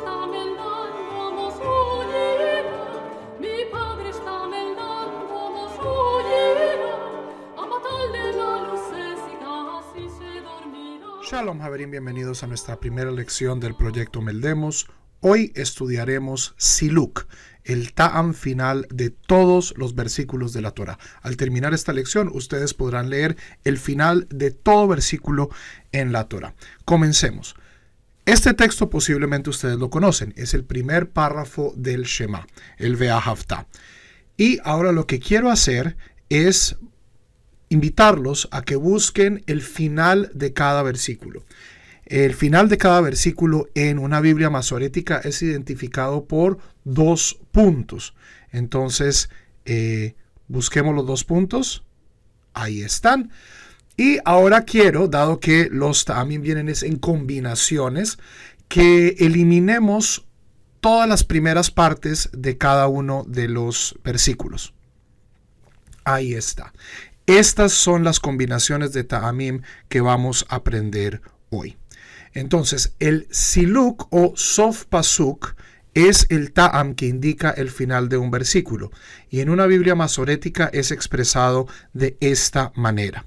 sta meldando sull'ira, mi padre sta meldando sull'ira, a matarle la lucecita así se dormirá. Shalom, Haverim, bienvenidos a nuestra primera lección del proyecto Meldemos. Hoy estudiaremos Siluk, el ta'am final de todos los versículos de la Torah. Al terminar esta lección, ustedes podrán leer el final de todo versículo en la Torah. Comencemos. Este texto posiblemente ustedes lo conocen. Es el primer párrafo del Shema, el Ve'ahavta. Y ahora lo que quiero hacer es invitarlos a que busquen el final de cada versículo. El final de cada versículo en una Biblia masorética es identificado por 2 puntos. Entonces, busquemos los 2 puntos. Ahí están. Y ahora quiero, dado que los ta'amim vienen en combinaciones, que eliminemos todas las primeras partes de cada uno de los versículos. Ahí está. Estas son las combinaciones de ta'amim que vamos a aprender hoy. Entonces, el siluk o sof pasuk es el ta'am que indica el final de un versículo. Y en una Biblia masorética es expresado de esta manera.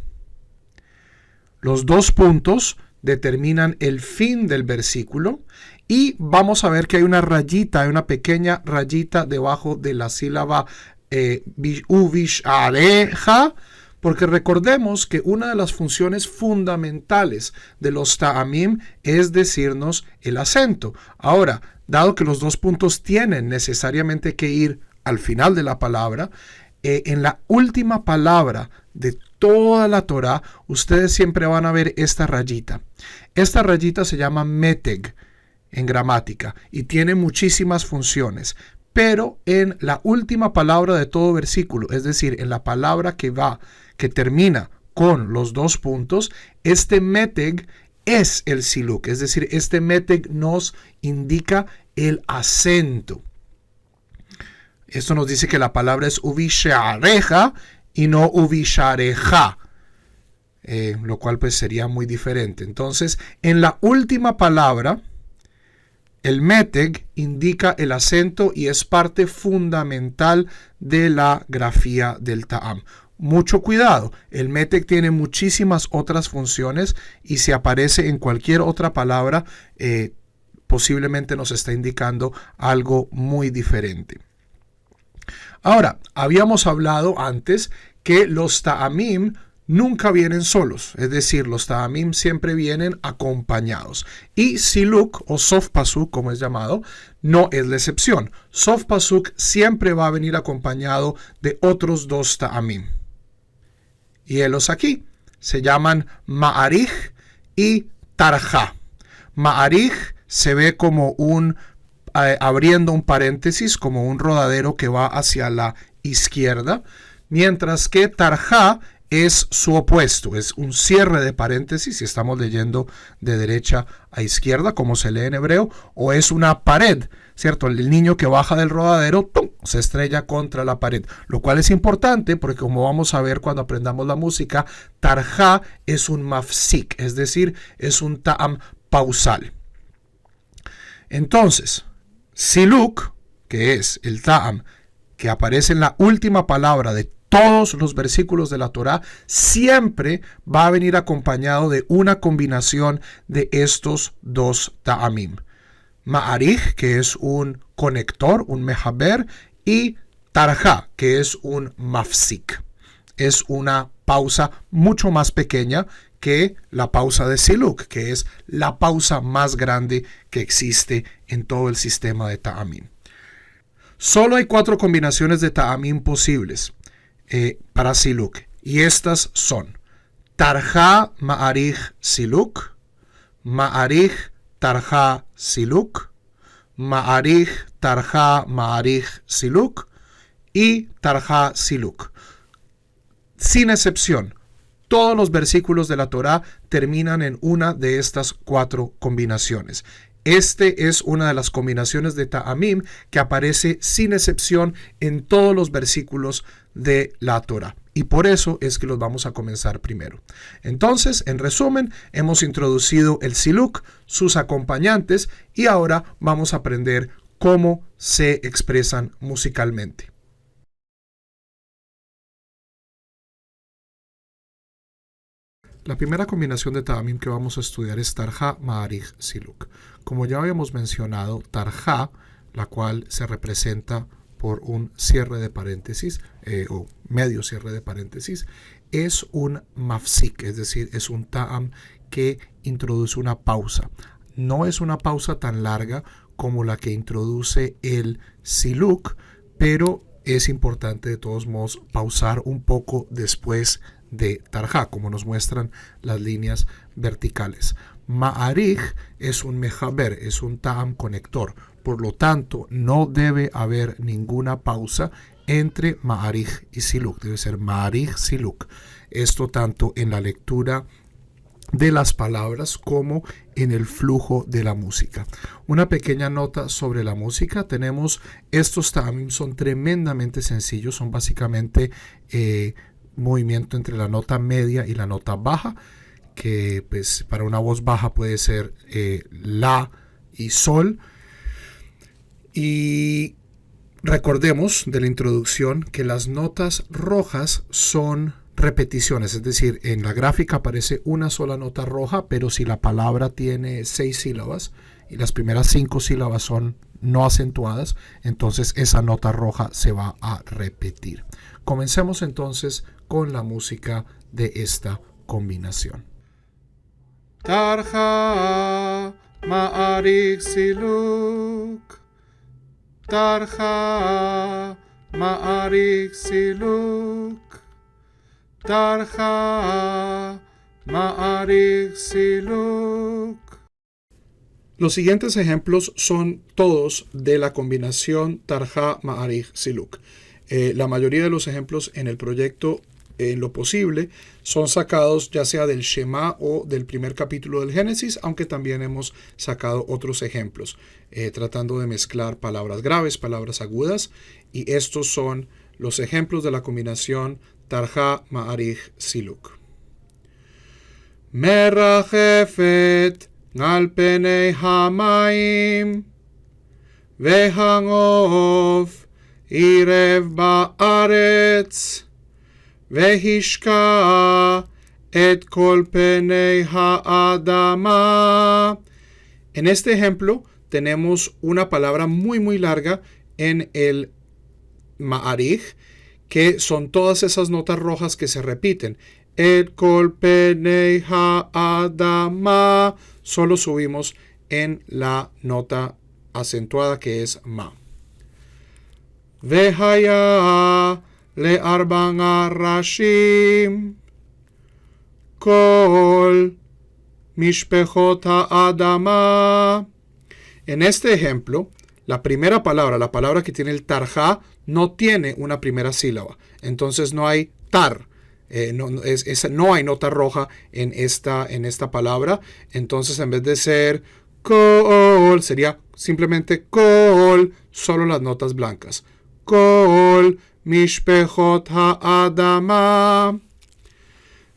Los 2 puntos determinan el fin del versículo y vamos a ver que hay una rayita, hay una pequeña rayita debajo de la sílaba uvishareja, porque recordemos que una de las funciones fundamentales de los ta'amim es decirnos el acento. Ahora, dado que los 2 puntos tienen necesariamente que ir al final de la palabra, en la última palabra de toda la Torah, ustedes siempre van a ver esta rayita. Esta rayita se llama meteg en gramática y tiene muchísimas funciones. Pero en la última palabra de todo versículo, es decir, en la palabra que termina con los 2 puntos, este meteg es el siluk, es decir, este meteg nos indica el acento. Esto nos dice que la palabra es uvishareja y no uvishareja, lo cual pues sería muy diferente. Entonces, en la última palabra, el meteg indica el acento y es parte fundamental de la grafía del ta'am. Mucho cuidado, el meteg tiene muchísimas otras funciones y si aparece en cualquier otra palabra, posiblemente nos está indicando algo muy diferente. Ahora, habíamos hablado antes que los ta'amim nunca vienen solos, es decir, los ta'amim siempre vienen acompañados. Y siluk o sof pasuk, como es llamado, no es la excepción. Sof pasuk siempre va a venir acompañado de otros 2 ta'amim. Y ellos aquí se llaman ma'arij y tarja. Ma'arij se ve como abriendo un paréntesis, como un rodadero que va hacia la izquierda, mientras que tarja es su opuesto, es un cierre de paréntesis, si estamos leyendo de derecha a izquierda, como se lee en hebreo, o es una pared, ¿cierto? El niño que baja del rodadero, ¡tum!, se estrella contra la pared, lo cual es importante porque, como vamos a ver cuando aprendamos la música, tarja es un mafsik, es decir, es un ta'am pausal. Entonces, siluk, que es el ta'am que aparece en la última palabra de todos los versículos de la Torah, siempre va a venir acompañado de una combinación de estos 2 ta'amim. Ma'arij, que es un conector, un mehaber, y tarja, que es un mafsik. Es una pausa mucho más pequeña que la pausa de siluk, que es la pausa más grande que existe en todo el sistema de ta'amim. Solo hay 4 combinaciones de ta'amim posibles para siluk, y estas son tarja ma'arij siluk, ma'arij tarja siluk, ma'arij tarja ma'arij siluk y tarja siluk. Sin excepción, todos los versículos de la Torah terminan en una de estas 4 combinaciones. Este es una de las combinaciones de ta'amim que aparece sin excepción en todos los versículos de la Torah. y por eso es que los vamos a comenzar primero. Entonces, en resumen, hemos introducido el siluk, sus acompañantes y ahora vamos a aprender cómo se expresan musicalmente. La primera combinación de ta'amim que vamos a estudiar es tarja, ma'arij, siluk. Como ya habíamos mencionado, tarja, la cual se representa por un cierre de paréntesis o medio cierre de paréntesis, es un mafsik, es decir, es un ta'am que introduce una pausa. No es una pausa tan larga como la que introduce el siluk, pero es importante de todos modos pausar un poco después de tarja, como nos muestran las líneas verticales. Ma'arij es un mejaber, es un ta'am conector. Por lo tanto, no debe haber ninguna pausa entre ma'arij y siluk. Debe ser ma'arij, siluk. Esto tanto en la lectura de las palabras como en el flujo de la música. Una pequeña nota sobre la música. Tenemos estos ta'amim, son tremendamente sencillos. Son básicamente movimiento entre la nota media y la nota baja, que pues para una voz baja puede ser la y sol. Y recordemos de la introducción que las notas rojas son repeticiones, es decir, en la gráfica aparece una sola nota roja, pero si la palabra tiene 6 sílabas y las primeras 5 sílabas son no acentuadas, entonces esa nota roja se va a repetir. Comencemos entonces con la música de esta combinación. Tarja, ma'arij, siluk. Tarja, ma'arij, siluk. Tarja, ma'arij, siluk. Los siguientes ejemplos son todos de la combinación tarja, ma'arij, siluk. La mayoría de los ejemplos en el proyecto, en lo posible, son sacados ya sea del Shema o del primer capítulo del Génesis, aunque también hemos sacado otros ejemplos, tratando de mezclar palabras graves, palabras agudas, y estos son los ejemplos de la combinación tarja, ma'arij, siluk. Merachefet al penei hamaim vehangov irev ba'aretz vehishka et kol penei ha'adama. En este ejemplo tenemos una palabra muy larga en el ma'arij, que son todas esas notas rojas que se repiten. Et kol penei ha'adama. Solo subimos en la nota acentuada que es ma. Vehaya le arban arashim kol mishpechot ha'adama. En este ejemplo, la primera palabra, la palabra que tiene el tarja, no tiene una primera sílaba. Entonces no hay tar. No hay nota roja en esta palabra. Entonces en vez de ser kol, sería simplemente kol, solo las notas blancas. Kol mishpechot ha'adama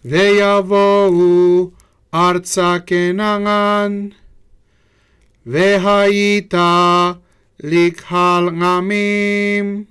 veyavou arza kenangan vehayita likhal ngamim.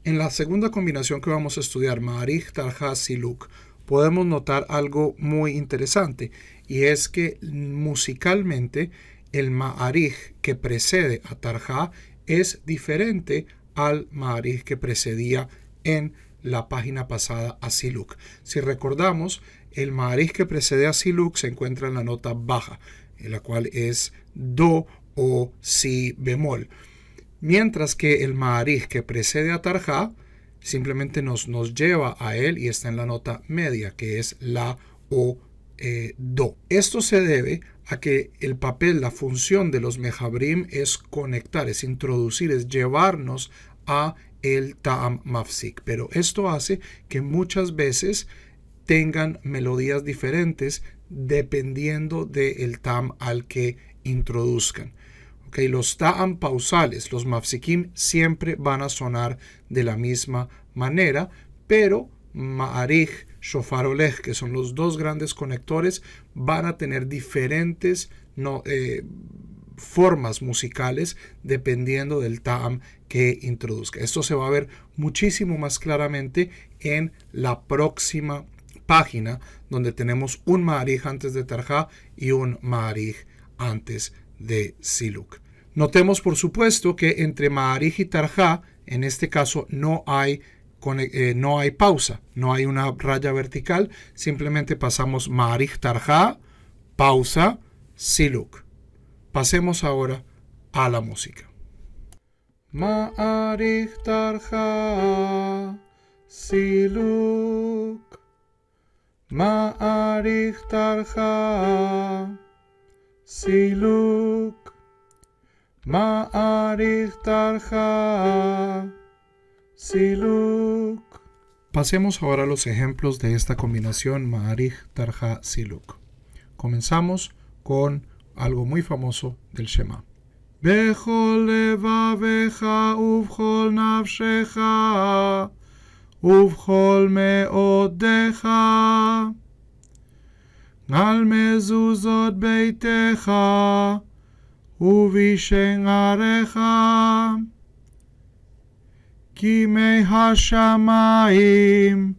En la segunda combinación que vamos a estudiar, ma'arij, tarja, siluk, podemos notar algo muy interesante, y es que musicalmente el ma'arij que precede a tarja es diferente al ma'arij que precedía en la página pasada a siluk. Si recordamos, el ma'arij que precede a siluk se encuentra en la nota baja, en la cual es do o si bemol. Mientras que el ma'arij que precede a tarja simplemente nos lleva a él y está en la nota media, que es la o do. Esto se debe a que el papel, la función de los mejabrim es conectar, es introducir, es llevarnos a el ta'am mafsik. Pero esto hace que muchas veces tengan melodías diferentes dependiendo del ta'am al que introduzcan. Okay, los ta'am pausales, los mafsikim, siempre van a sonar de la misma manera, pero ma'arij, shofar olej, que son los dos grandes conectores, van a tener diferentes formas musicales dependiendo del ta'am que introduzca. Esto se va a ver muchísimo más claramente en la próxima página, donde tenemos un ma'arij antes de tarja y un ma'arij antes de siluk. Notemos, por supuesto, que entre ma'arij y tarja, en este caso no hay pausa, no hay una raya vertical, simplemente pasamos ma'arij tarja, pausa, siluk. Pasemos ahora a la música. Ma'arij tarja, siluk. Ma'arij tarja, siluk. Ma'arij tarja, siluk. Pasemos ahora a los ejemplos de esta combinación ma'arij tarja, siluk. Comenzamos con algo muy famoso del Shema. Bechol levavecha uvchol nafshecha uvchol meodecha al mezuzot beitecha ובשעריך כי מי השמיים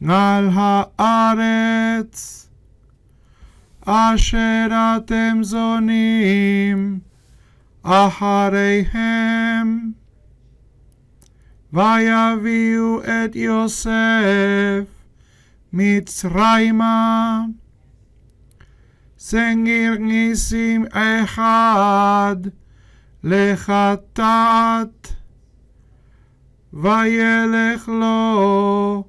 על הארץ אשר אתם זונים אחריהם ויביאו את יוסף מצרימה סנגיר ניסים אחד לחטאת וילך לו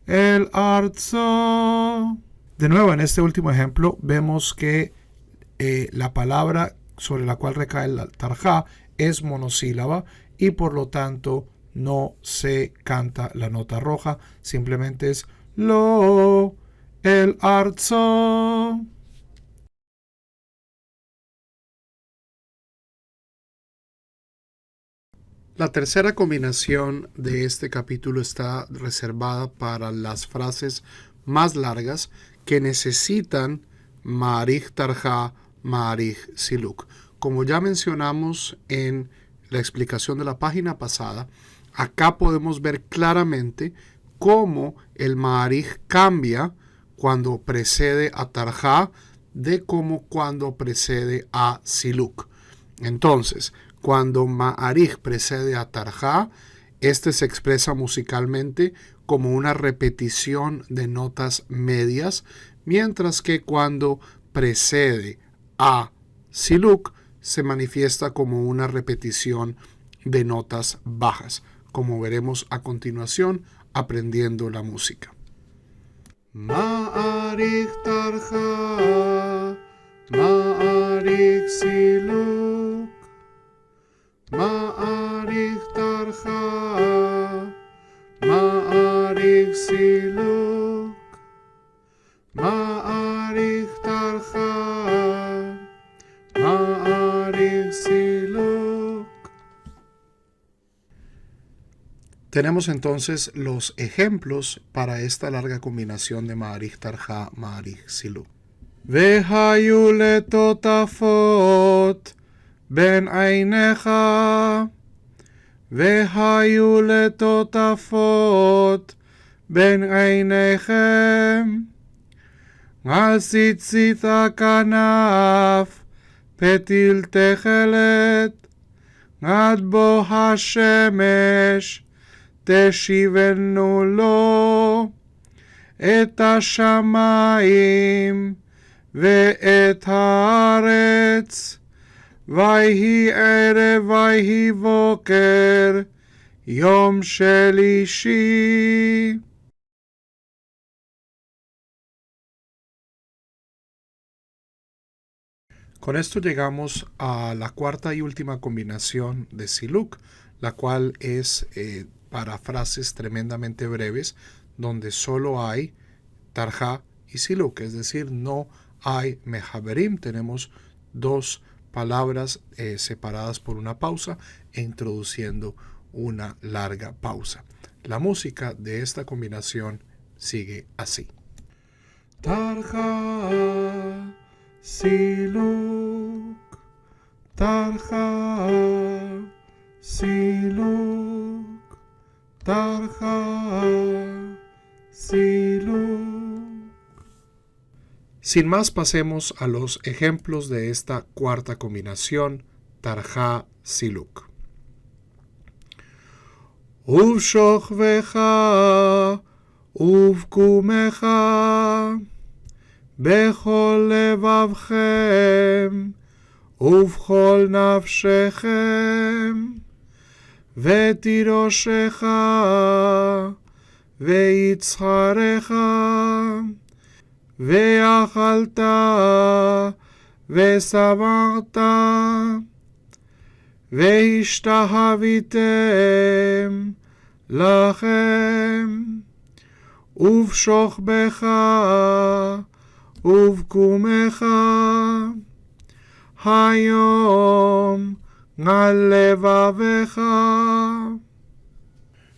el arzo. De nuevo, en este último ejemplo, vemos que la palabra sobre la cual recae el tarja es monosílaba y por lo tanto no se canta la nota roja, simplemente es lo, el arzo. La tercera combinación de este capítulo está reservada para las frases más largas que necesitan ma'arij tarja, ma'arij siluk. Como ya mencionamos en la explicación de la página pasada, acá podemos ver claramente cómo el ma'arij cambia cuando precede a tarja de cómo cuando precede a siluk. Entonces, cuando ma'arij precede a tarja, este se expresa musicalmente como una repetición de notas medias, mientras que cuando precede a siluk se manifiesta como una repetición de notas bajas, como veremos a continuación aprendiendo la música. Ma'arij tarja, ma'arij siluk. Ma'arij tarja, ma'arij siluk, ma'arij tarja, ma'arij siluk. Tenemos entonces los ejemplos para esta larga combinación de ma'arij tarja, ma'arij siluk. Vehayu letotafot בין עיניך והיו לטוטפות בין עיניכם על ציצית הכנף פתיל תכלת עד בוא השמש תשיבנו לו את השמיים ואת הארץ ויהי ערב ויהי בוקר יום שלישי. Con esto llegamos a la cuarta y última combinación de siluk, la cual es para frases tremendamente breves, donde solo hay tarja y siluk, es decir, no hay mehaberim. Tenemos dos palabras separadas por una pausa e introduciendo una larga pausa. La música de esta combinación sigue así. Tarja, siluk, tarja, siluk, tarja, siluk. Sin más, pasemos a los ejemplos de esta cuarta combinación, tarja, siluk. ובשוכבך ובקומך בכל לבבכם ובכל נפשכם ותירושך ויצחרך ואכלת ושמחת והשתחוויתם לכם ובשוכבך ובקומך היום על לבבך.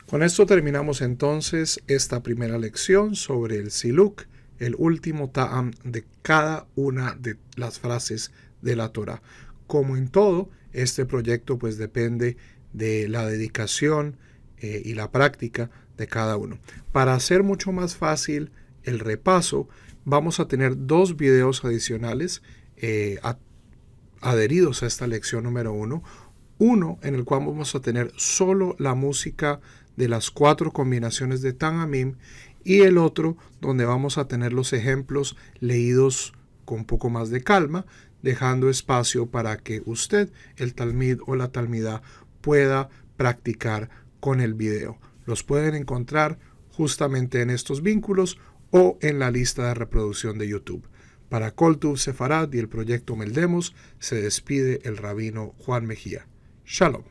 Con esto terminamos entonces esta primera lección sobre el siluk, el último ta'am de cada una de las frases de la Torá. Como en todo, este proyecto pues depende de la dedicación y la práctica de cada uno. Para hacer mucho más fácil el repaso, vamos a tener 2 videos adicionales adheridos a esta lección número 1. Uno en el cual vamos a tener solo la música de las 4 combinaciones de Ta'amim y el otro donde vamos a tener los ejemplos leídos con un poco más de calma, dejando espacio para que usted, el talmid o la talmidá, pueda practicar con el video. Los pueden encontrar justamente en estos vínculos o en la lista de reproducción de YouTube. Para Kol Tuv Sefarad y el proyecto Meldemos, se despide el rabino Juan Mejía. Shalom.